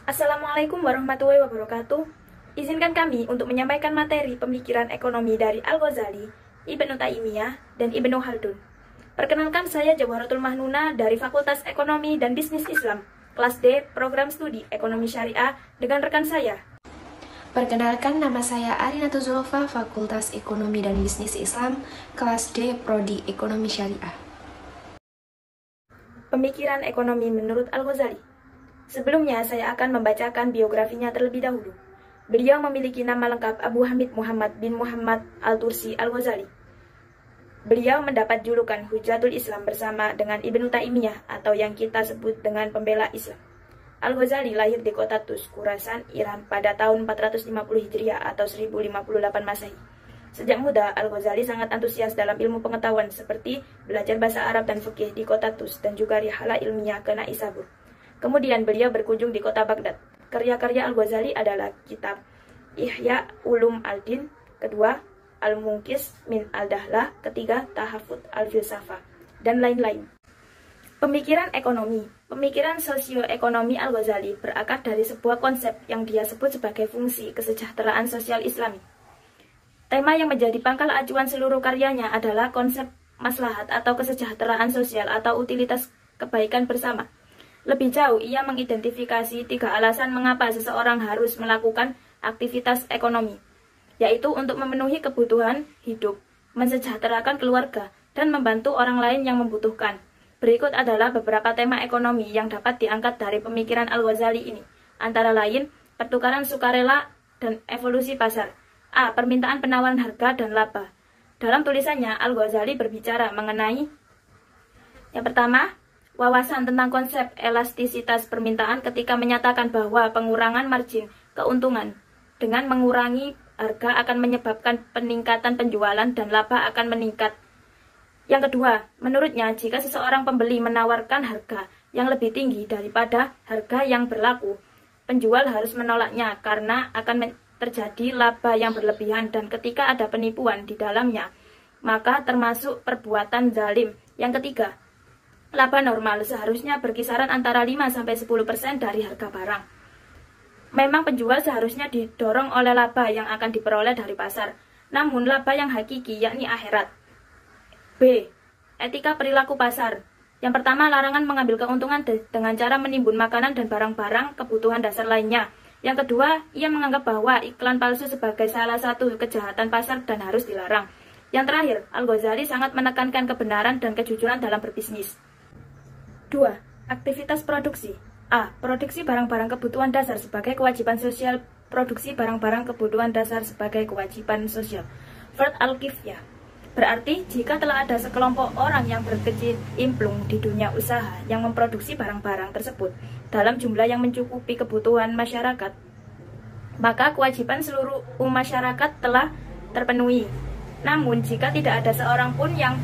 Assalamualaikum warahmatullahi wabarakatuh. Izinkan kami untuk menyampaikan materi pemikiran ekonomi dari Al-Ghazali, Ibnu Taimiyah, dan Ibnu Khaldun. Perkenalkan, saya Jawharatul Mahnuna dari Fakultas Ekonomi dan Bisnis Islam, kelas D, Program Studi Ekonomi Syariah, dengan rekan saya. Perkenalkan, nama saya Arinatul Zulfa, Fakultas Ekonomi dan Bisnis Islam, kelas D, Prodi Ekonomi Syariah. Pemikiran ekonomi menurut Al-Ghazali. Sebelumnya, saya akan membacakan biografinya terlebih dahulu. Beliau memiliki nama lengkap Abu Hamid Muhammad bin Muhammad Al-Tursi Al-Ghazali. Beliau mendapat julukan Hujatul Islam bersama dengan Ibnu Taimiyah atau yang kita sebut dengan pembela Islam. Al-Ghazali lahir di kota Tus, Khurasan, Iran pada tahun 450 Hijriah atau 1058 Masehi. Sejak muda, Al-Ghazali sangat antusias dalam ilmu pengetahuan seperti belajar bahasa Arab dan fikih di kota Tus dan juga rihala ilmiah ke Naisabur. Kemudian beliau berkunjung di kota Baghdad. Karya-karya Al-Ghazali adalah kitab Ihya Ulum Al-Din, kedua Al-Munqis min Al-Dahlah, ketiga Tahafut Al-Filsafah, dan lain-lain. Pemikiran ekonomi. Pemikiran sosioekonomi Al-Ghazali berakar dari sebuah konsep yang dia sebut sebagai fungsi kesejahteraan sosial Islami. Tema yang menjadi pangkal acuan seluruh karyanya adalah konsep maslahat atau kesejahteraan sosial atau utilitas kebaikan bersama. Lebih jauh, ia mengidentifikasi 3 alasan mengapa seseorang harus melakukan aktivitas ekonomi, yaitu untuk memenuhi kebutuhan hidup, mensejahterakan keluarga, dan membantu orang lain yang membutuhkan. Berikut adalah beberapa tema ekonomi yang dapat diangkat dari pemikiran Al-Ghazali ini, antara lain pertukaran sukarela dan evolusi pasar. A. Permintaan, penawaran harga, dan laba. Dalam tulisannya, Al-Ghazali berbicara mengenai yang pertama, wawasan tentang konsep elastisitas permintaan ketika menyatakan bahwa pengurangan margin keuntungan dengan mengurangi harga akan menyebabkan peningkatan penjualan dan laba akan meningkat. Yang kedua, menurutnya jika seseorang pembeli menawarkan harga yang lebih tinggi daripada harga yang berlaku, penjual harus menolaknya karena akan terjadi laba yang berlebihan, dan ketika ada penipuan di dalamnya, maka termasuk perbuatan zalim. Yang ketiga, laba normal seharusnya berkisaran antara 5-10% dari harga barang. Memang penjual seharusnya didorong oleh laba yang akan diperoleh dari pasar, namun laba yang hakiki yakni akhirat. B. Etika perilaku pasar. Yang pertama, larangan mengambil keuntungan dengan cara menimbun makanan dan barang-barang kebutuhan dasar lainnya. Yang kedua, ia menganggap bahwa iklan palsu sebagai salah satu kejahatan pasar dan harus dilarang. Yang terakhir, Al-Ghazali sangat menekankan kebenaran dan kejujuran dalam berbisnis. 2. Aktivitas produksi. A. Produksi barang-barang kebutuhan dasar sebagai kewajiban sosial. Produksi barang-barang kebutuhan dasar sebagai kewajiban sosial. Fard al-Kifyah. Berarti, jika telah ada sekelompok orang yang berkecimpung di dunia usaha yang memproduksi barang-barang tersebut dalam jumlah yang mencukupi kebutuhan masyarakat, maka kewajiban seluruh masyarakat telah terpenuhi. Namun, jika tidak ada seorang pun yang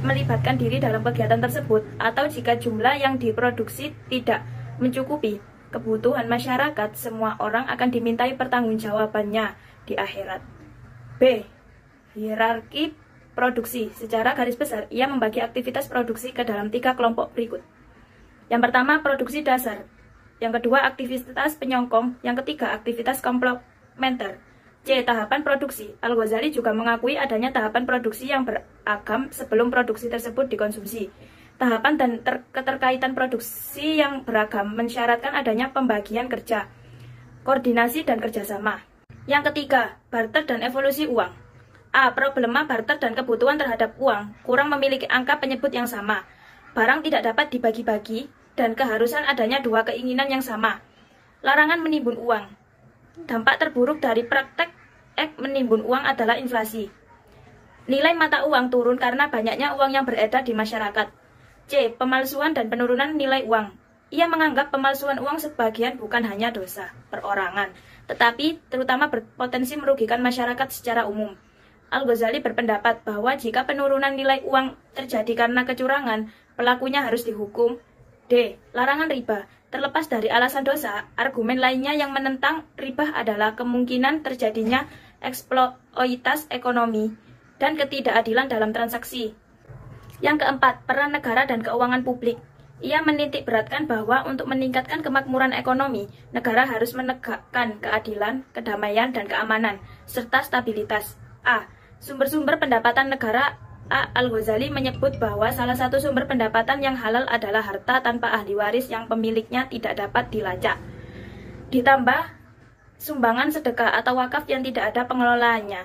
melibatkan diri dalam kegiatan tersebut, atau jika jumlah yang diproduksi tidak mencukupi kebutuhan masyarakat, semua orang akan dimintai pertanggungjawabannya di akhirat. B. Hierarki produksi. Secara garis besar, ia membagi aktivitas produksi ke dalam 3 kelompok berikut. Yang pertama, produksi dasar. Yang kedua, aktivitas penyokong. Yang ketiga, aktivitas komplementer. C. Tahapan produksi. Al-Ghazali juga mengakui adanya tahapan produksi yang beragam sebelum produksi tersebut dikonsumsi. Tahapan dan keterkaitan produksi yang beragam mensyaratkan adanya pembagian kerja, koordinasi, dan kerjasama. Yang ketiga, barter dan evolusi uang. A. Problema barter dan kebutuhan terhadap uang kurang memiliki angka penyebut yang sama. Barang tidak dapat dibagi-bagi dan keharusan adanya 2 keinginan yang sama. Larangan menimbun uang. Dampak terburuk dari praktek menimbun uang adalah inflasi. Nilai mata uang turun karena banyaknya uang yang beredar di masyarakat. C. Pemalsuan dan penurunan nilai uang. Ia menganggap pemalsuan uang sebagian bukan hanya dosa perorangan, tetapi terutama berpotensi merugikan masyarakat secara umum. Al-Ghazali berpendapat bahwa jika penurunan nilai uang terjadi karena kecurangan, pelakunya harus dihukum. D. Larangan riba. Terlepas dari alasan dosa, argumen lainnya yang menentang riba adalah kemungkinan terjadinya eksploitas ekonomi dan ketidakadilan dalam transaksi. Yang keempat, peran negara dan keuangan publik. Ia menitik beratkan bahwa untuk meningkatkan kemakmuran ekonomi, negara harus menegakkan keadilan, kedamaian, dan keamanan, serta stabilitas. A. Sumber-sumber pendapatan negara. A. Al-Ghazali menyebut bahwa salah satu sumber pendapatan yang halal adalah harta tanpa ahli waris yang pemiliknya tidak dapat dilacak. Ditambah sumbangan sedekah atau wakaf yang tidak ada pengelolaannya.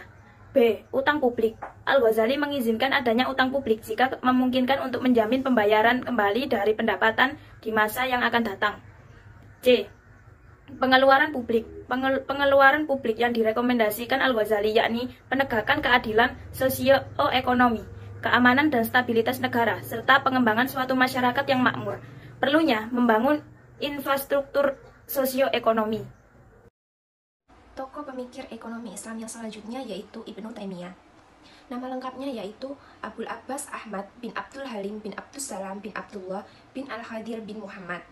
B. Utang publik. Al-Ghazali mengizinkan adanya utang publik jika memungkinkan untuk menjamin pembayaran kembali dari pendapatan di masa yang akan datang. C. Pengeluaran publik. Pengeluaran publik yang direkomendasikan Al-Ghazali yakni penegakan keadilan sosioekonomi, keamanan dan stabilitas negara, serta pengembangan suatu masyarakat yang makmur. Perlunya membangun infrastruktur sosioekonomi. Tokoh pemikir ekonomi Islam yang selanjutnya yaitu Ibnu Taimiyah. Nama lengkapnya yaitu Abul Abbas Ahmad bin Abdul Halim bin Abdus Salam bin Abdullah bin Al-Hadir bin Muhammad.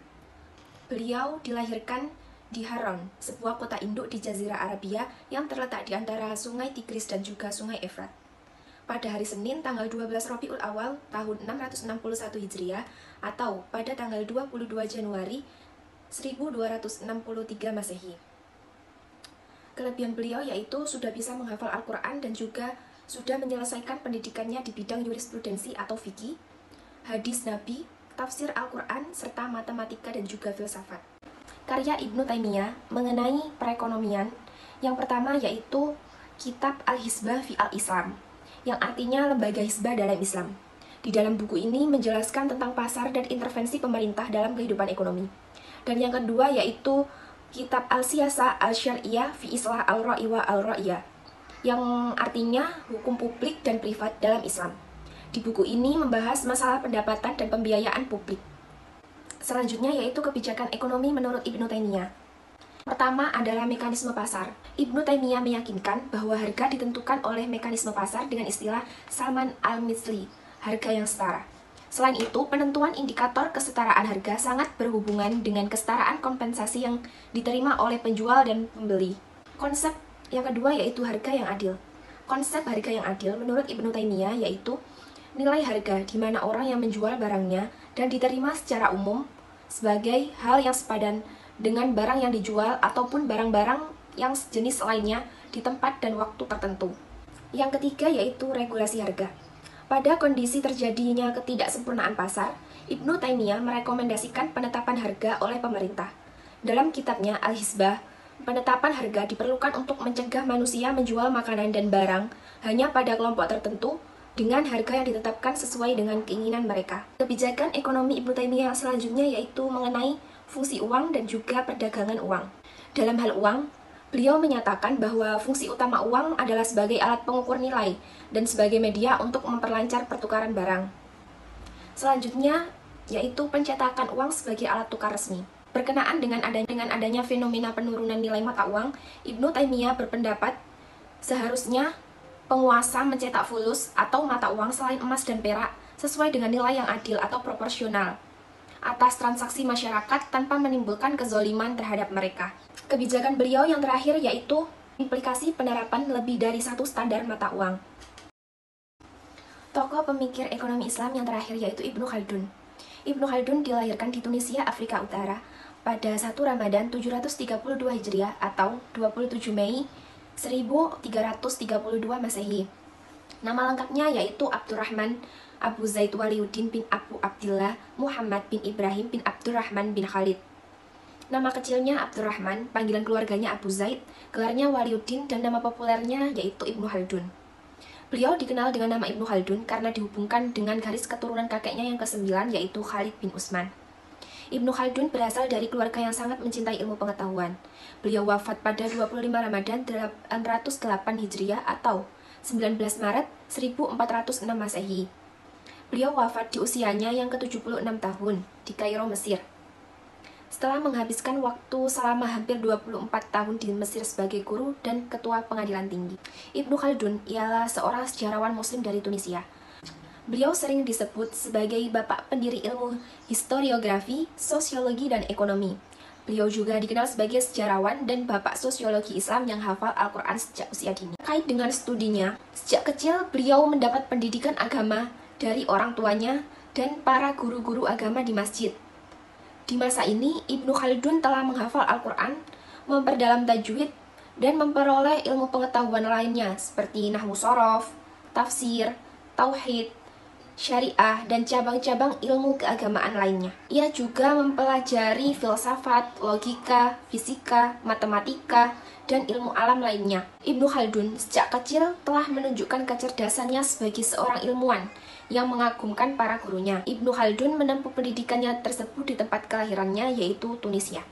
Beliau dilahirkan di Haran, sebuah kota induk di Jazirah Arabia yang terletak di antara Sungai Tigris dan juga Sungai Efrat. Pada hari Senin tanggal 12 Rabiul Awal tahun 661 Hijriah atau pada tanggal 22 Januari 1263 Masehi. Kelebihan beliau yaitu sudah bisa menghafal Al-Quran dan juga sudah menyelesaikan pendidikannya di bidang jurisprudensi atau fikih, hadis Nabi, tafsir Al-Quran, serta matematika dan juga filsafat. Karya Ibnu Taimiyah mengenai perekonomian yang pertama yaitu Kitab Al-Hizbah fi Al-Islam, yang artinya lembaga hizbah dalam Islam. Di dalam buku ini menjelaskan tentang pasar dan intervensi pemerintah dalam kehidupan ekonomi. Dan yang kedua yaitu Kitab Al-Siyasah Al-Syar'iyah fi Islah Al-Ra'i wa Al-Ra'iyah, yang artinya hukum publik dan privat dalam Islam. Di buku ini membahas masalah pendapatan dan pembiayaan publik. Selanjutnya yaitu kebijakan ekonomi menurut Ibnu Taimiyah. Pertama adalah mekanisme pasar. Ibnu Taimiyah meyakinkan bahwa harga ditentukan oleh mekanisme pasar dengan istilah Saman al-Misli, harga yang setara. Selain itu, penentuan indikator kesetaraan harga sangat berhubungan dengan kesetaraan kompensasi yang diterima oleh penjual dan pembeli. Konsep yang kedua yaitu harga yang adil. Konsep harga yang adil menurut Ibnu Taimiyah yaitu nilai harga di mana orang yang menjual barangnya dan diterima secara umum sebagai hal yang sepadan dengan barang yang dijual ataupun barang-barang yang sejenis lainnya di tempat dan waktu tertentu. Yang ketiga yaitu regulasi harga. Pada kondisi terjadinya ketidaksempurnaan pasar, Ibnu Taimiyah merekomendasikan penetapan harga oleh pemerintah. Dalam kitabnya Al-Hizbah, penetapan harga diperlukan untuk mencegah manusia menjual makanan dan barang hanya pada kelompok tertentu dengan harga yang ditetapkan sesuai dengan keinginan mereka. Kebijakan ekonomi Ibnu Taimiyah yang selanjutnya yaitu mengenai fungsi uang dan juga perdagangan uang. Dalam hal uang, beliau menyatakan bahwa fungsi utama uang adalah sebagai alat pengukur nilai dan sebagai media untuk memperlancar pertukaran barang. Selanjutnya, yaitu pencetakan uang sebagai alat tukar resmi. Berkenaan dengan adanya fenomena penurunan nilai mata uang, Ibnu Taimiyah berpendapat seharusnya penguasa mencetak fulus atau mata uang selain emas dan perak sesuai dengan nilai yang adil atau proporsional atas transaksi masyarakat tanpa menimbulkan kezoliman terhadap mereka. Kebijakan beliau yang terakhir yaitu implikasi penerapan lebih dari satu standar mata uang. Tokoh pemikir ekonomi Islam yang terakhir yaitu Ibnu Khaldun. Ibnu Khaldun dilahirkan di Tunisia, Afrika Utara pada 1 Ramadan 732 Hijriah atau 27 Mei 1332 Masehi. Nama lengkapnya yaitu Abdurrahman Abu Zaid Waliuddin bin Abu Abdillah Muhammad bin Ibrahim bin Abdurrahman bin Khalid. Nama kecilnya Abdurrahman, panggilan keluarganya Abu Zaid, gelarnya Waliuddin, dan nama populernya yaitu Ibnu Khaldun. Beliau dikenal dengan nama Ibnu Khaldun karena dihubungkan dengan garis keturunan kakeknya yang ke-9 yaitu Khalid bin Utsman. Ibnu Khaldun berasal dari keluarga yang sangat mencintai ilmu pengetahuan. Beliau wafat pada 25 Ramadan 808 Hijriah atau 19 Maret 1406 Masehi. Beliau wafat di usianya yang ke-76 tahun di Kairo, Mesir. Setelah menghabiskan waktu selama hampir 24 tahun di Mesir sebagai guru dan ketua pengadilan tinggi. Ibnu Khaldun ialah seorang sejarawan muslim dari Tunisia. Beliau sering disebut sebagai bapak pendiri ilmu historiografi, sosiologi, dan ekonomi. Beliau juga dikenal sebagai sejarawan dan bapak sosiologi Islam yang hafal Al-Quran sejak usia dini. Terkait dengan studinya, sejak kecil beliau mendapat pendidikan agama dari orang tuanya dan para guru-guru agama di masjid. Di masa ini, Ibnu Khaldun telah menghafal Al-Quran, memperdalam tajwid, dan memperoleh ilmu pengetahuan lainnya seperti nahwu shorof, tafsir, tauhid, syariah, dan cabang-cabang ilmu keagamaan lainnya. Ia juga mempelajari filsafat, logika, fisika, matematika, dan ilmu alam lainnya. Ibnu Khaldun sejak kecil telah menunjukkan kecerdasannya sebagai seorang ilmuwan yang mengagumkan para gurunya. Ibnu Khaldun menempuh pendidikannya tersebut di tempat kelahirannya, yaitu Tunisia.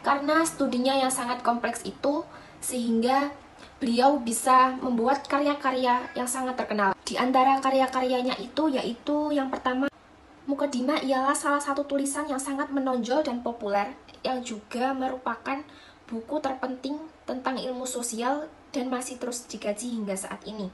Karena studinya yang sangat kompleks itu, sehingga beliau bisa membuat karya-karya yang sangat terkenal. Di antara karya-karyanya itu yaitu yang pertama, Muqaddimah ialah salah satu tulisan yang sangat menonjol dan populer, yang juga merupakan buku terpenting tentang ilmu sosial dan masih terus dikaji hingga saat ini.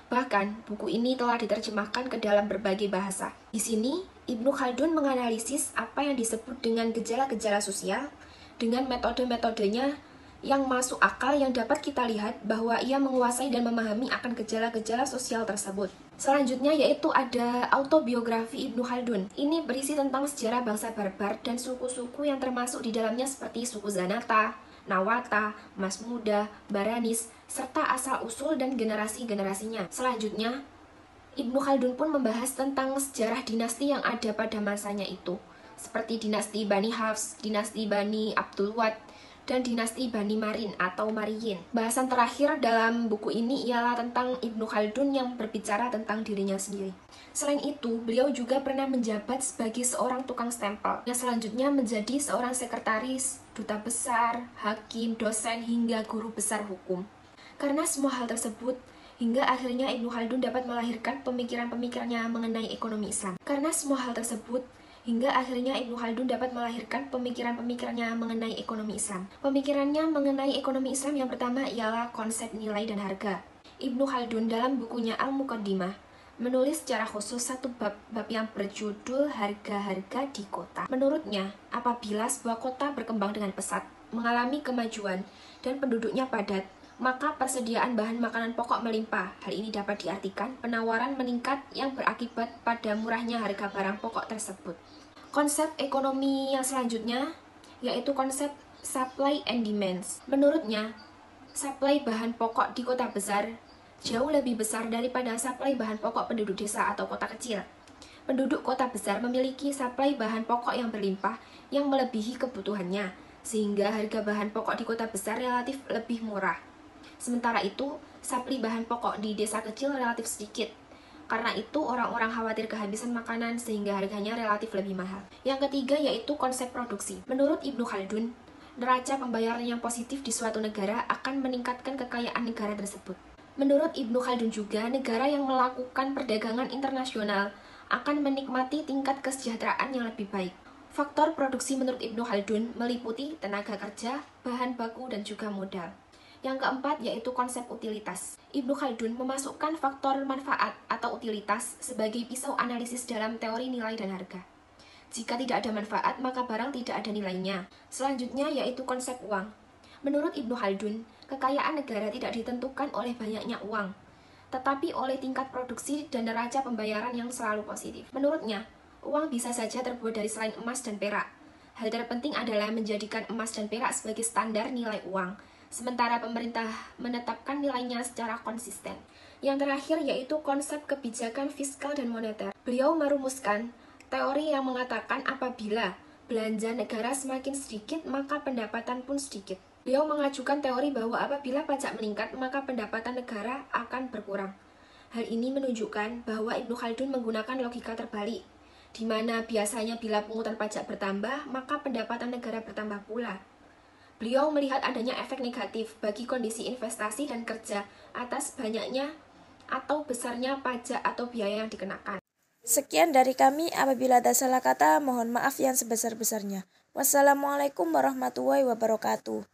Bahkan, buku ini telah diterjemahkan ke dalam berbagai bahasa. Di sini, Ibnu Khaldun menganalisis apa yang disebut dengan gejala-gejala sosial dengan metode-metodenya yang masuk akal, yang dapat kita lihat bahwa ia menguasai dan memahami akan gejala-gejala sosial tersebut. Selanjutnya yaitu ada autobiografi Ibnu Khaldun. Ini berisi tentang sejarah bangsa barbar dan suku-suku yang termasuk di dalamnya seperti suku Zanata, Nawata, Masmuda, Baranis, serta asal-usul dan generasi-generasinya. Selanjutnya, Ibnu Khaldun pun membahas tentang sejarah dinasti yang ada pada masanya itu, seperti dinasti Bani Hafs, dinasti Bani Abdul Wad, dan dinasti Bani Marin atau Mariyin. Bahasan terakhir dalam buku ini ialah tentang Ibnu Khaldun yang berbicara tentang dirinya sendiri. Selain itu, beliau juga pernah menjabat sebagai seorang tukang stempel, yang selanjutnya menjadi seorang sekretaris, duta besar, hakim, dosen, hingga guru besar hukum. Karena semua hal tersebut, hingga akhirnya Ibnu Khaldun dapat melahirkan pemikiran-pemikirannya mengenai ekonomi Islam. Karena semua hal tersebut, hingga akhirnya Ibnu Khaldun dapat melahirkan pemikiran-pemikirannya mengenai ekonomi Islam. Pemikirannya mengenai ekonomi Islam yang pertama ialah konsep nilai dan harga. Ibnu Khaldun dalam bukunya Al-Muqaddimah menulis secara khusus satu bab yang berjudul harga-harga di kota. Menurutnya, apabila sebuah kota berkembang dengan pesat, mengalami kemajuan, dan penduduknya padat, maka persediaan bahan makanan pokok melimpah. Hal ini dapat diartikan penawaran meningkat yang berakibat pada murahnya harga barang pokok tersebut. Konsep ekonomi yang selanjutnya yaitu konsep supply and demands. Menurutnya, supply bahan pokok di kota besar jauh lebih besar daripada supply bahan pokok penduduk desa atau kota kecil. Penduduk kota besar memiliki supply bahan pokok yang berlimpah yang melebihi kebutuhannya, sehingga harga bahan pokok di kota besar relatif lebih murah. Sementara itu, supply bahan pokok di desa kecil relatif sedikit. Karena itu, orang-orang khawatir kehabisan makanan sehingga harganya relatif lebih mahal. Yang ketiga yaitu konsep produksi. Menurut Ibnu Khaldun, neraca pembayaran yang positif di suatu negara akan meningkatkan kekayaan negara tersebut. Menurut Ibnu Khaldun juga, negara yang melakukan perdagangan internasional akan menikmati tingkat kesejahteraan yang lebih baik. Faktor produksi menurut Ibnu Khaldun meliputi tenaga kerja, bahan baku, dan juga modal. Yang keempat yaitu konsep utilitas. Ibnu Khaldun memasukkan faktor manfaat atau utilitas sebagai pisau analisis dalam teori nilai dan harga. Jika tidak ada manfaat, maka barang tidak ada nilainya. Selanjutnya yaitu konsep uang. Menurut Ibnu Khaldun, kekayaan negara tidak ditentukan oleh banyaknya uang, tetapi oleh tingkat produksi dan neraca pembayaran yang selalu positif. Menurutnya, uang bisa saja terbuat dari selain emas dan perak. Hal terpenting adalah menjadikan emas dan perak sebagai standar nilai uang, sementara pemerintah menetapkan nilainya secara konsisten. Yang terakhir yaitu konsep kebijakan fiskal dan moneter. Beliau merumuskan teori yang mengatakan apabila belanja negara semakin sedikit, maka pendapatan pun sedikit. Beliau mengajukan teori bahwa apabila pajak meningkat, maka pendapatan negara akan berkurang. Hal ini menunjukkan bahwa Ibnu Khaldun menggunakan logika terbalik, di mana biasanya bila pungutan pajak bertambah, maka pendapatan negara bertambah pula. Beliau melihat adanya efek negatif bagi kondisi investasi dan kerja atas banyaknya atau besarnya pajak atau biaya yang dikenakan. Sekian dari kami, apabila ada salah kata, mohon maaf yang sebesar-besarnya. Wassalamualaikum warahmatullahi wabarakatuh.